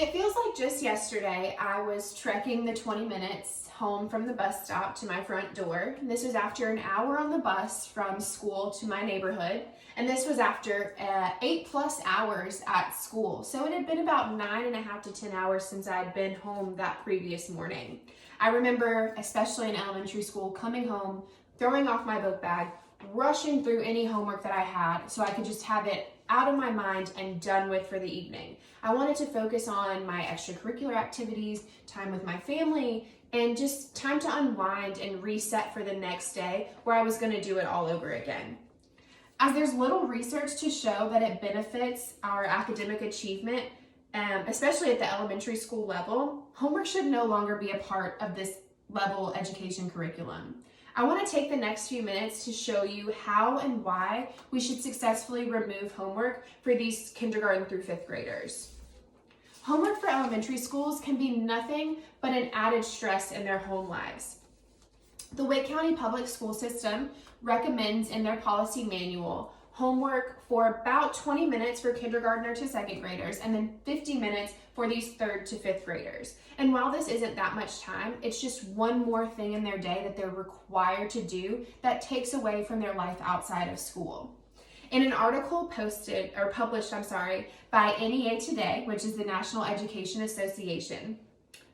It feels like just yesterday I was trekking the 20 minutes home from the bus stop to my front door. This was after an hour on the bus from school to my neighborhood, and this was after 8+ hours at school. So it had been about 9.5 to 10 hours since I had been home that previous morning. I remember, especially in elementary school, coming home, throwing off my book bag, rushing through any homework that I had so I could just have it out of my mind and done with for the evening. I wanted to focus on my extracurricular activities, time with my family, and just time to unwind and reset for the next day where I was going to do it all over again. As there's little research to show that it benefits our academic achievement, especially at the elementary school level, homework should no longer be a part of this level education curriculum. I want to take the next few minutes to show you how and why we should successfully remove homework for these kindergarten through 5th graders. Homework for elementary schools can be nothing but an added stress in their home lives. The Wake County Public School System recommends in their policy manual homework for about 20 minutes for kindergartner to 2nd graders and then 50 minutes for these 3rd to 5th graders. And while this isn't that much time, it's just one more thing in their day that they're required to do that takes away from their life outside of school. In an article published by NEA Today, which is the National Education Association,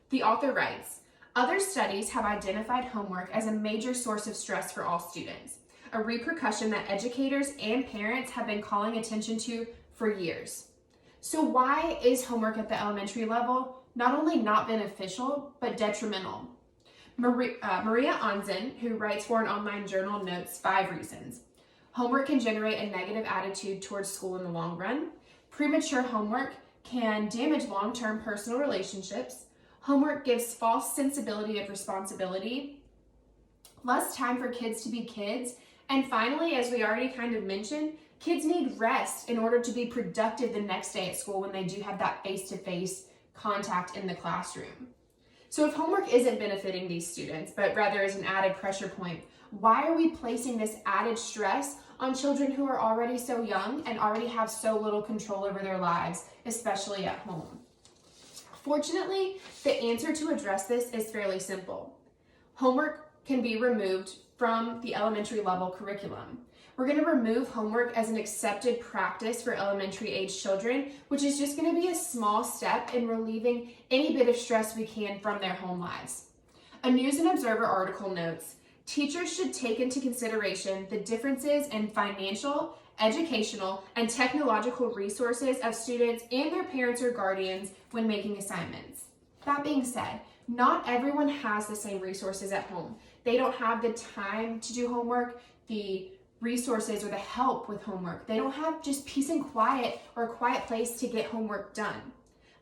the author writes, "Other studies have identified homework as a major source of stress for all students, a repercussion that educators and parents have been calling attention to for years." So why is homework at the elementary level not only not beneficial, but detrimental? Maria Onzen, who writes for an online journal, notes 5 reasons. Homework can generate a negative attitude towards school in the long run. Premature homework can damage long-term personal relationships. Homework gives false sensibility of responsibility. Less time for kids to be kids. And finally, as we already kind of mentioned, kids need rest in order to be productive the next day at school when they do have that face-to-face contact in the classroom. So if homework isn't benefiting these students, but rather is an added pressure point, why are we placing this added stress on children who are already so young and already have so little control over their lives, especially at home? Fortunately, the answer to address this is fairly simple. Homework can be removed from the elementary level curriculum. We're going to remove homework as an accepted practice for elementary age children, which is just going to be a small step in relieving any bit of stress we can from their home lives. A News and Observer article notes, teachers should take into consideration the differences in financial, educational, and technological resources of students and their parents or guardians when making assignments. That being said, not everyone has the same resources at home. They don't have the time to do homework, the resources or the help with homework. They don't have just peace and quiet or a quiet place to get homework done.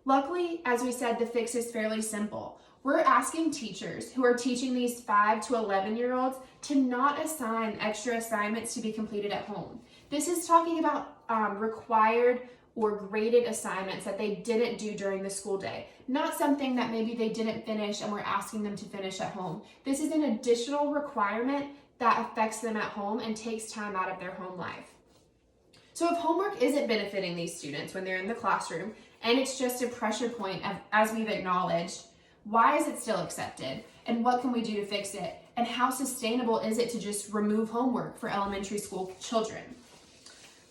Luckily, as we said, the fix is fairly simple. We're asking teachers who are teaching these 5 to 11-year-olds to not assign extra assignments to be completed at home. This is talking about required or graded assignments that they didn't do during the school day, not something that maybe they didn't finish and we're asking them to finish at home. This is an additional requirement that affects them at home and takes time out of their home life. So if homework isn't benefiting these students when they're in the classroom and it's just a pressure point, as we've acknowledged, why is it still accepted? And what can we do to fix it? And how sustainable is it to just remove homework for elementary school children?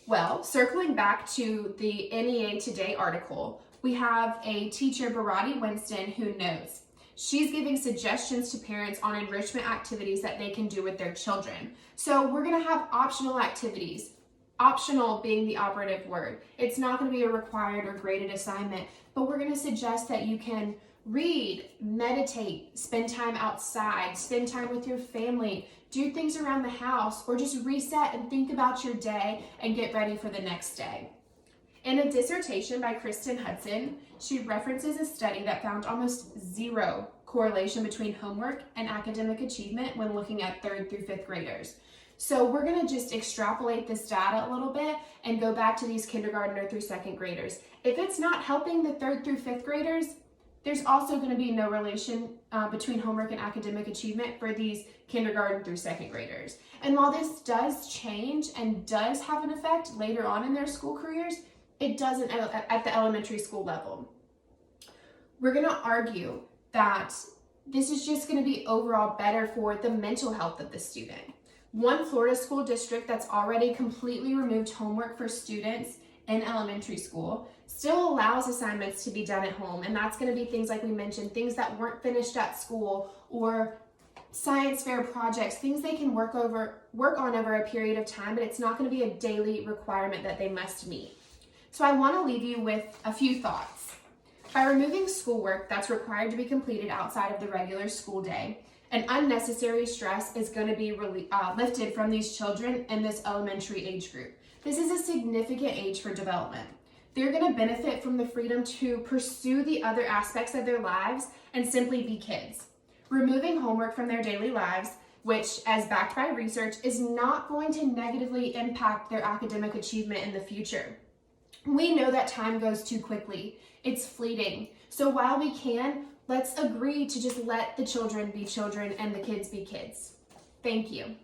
Well, circling back to the NEA Today article, we have a teacher, Barati Winston, who notes, she's giving suggestions to parents on enrichment activities that they can do with their children. So we're going to have optional activities, optional being the operative word. It's not going to be a required or graded assignment, but we're going to suggest that you can read, meditate, spend time outside, spend time with your family, do things around the house, or just reset and think about your day and get ready for the next day. In a dissertation by Kristen Hudson, she references a study that found almost zero correlation between homework and academic achievement when looking at 3rd through 5th graders. So we're going to just extrapolate this data a little bit and go back to these kindergartner through 2nd graders. If it's not helping the 3rd through 5th graders, there's also going to be no relation between homework and academic achievement for these kindergarten through 2nd graders. And while this does change and does have an effect later on in their school careers, it doesn't at the elementary school level. we're going to argue that this is just going to be overall better for the mental health of the student. One Florida school district that's already completely removed homework for students in elementary school still allows assignments to be done at home, and that's going to be things like we mentioned, things that weren't finished at school, or science fair projects, things they can work on over a period of time, but it's not going to be a daily requirement that they must meet. So I want to leave you with a few thoughts. By removing schoolwork that's required to be completed outside of the regular school day, an unnecessary stress is going to be lifted from these children in this elementary age group. This is a significant age for development. They're going to benefit from the freedom to pursue the other aspects of their lives and simply be kids. Removing homework from their daily lives, which, as backed by research, is not going to negatively impact their academic achievement in the future. We know that time goes too quickly. It's fleeting. So while we can, let's agree to just let the children be children and the kids be kids. Thank you.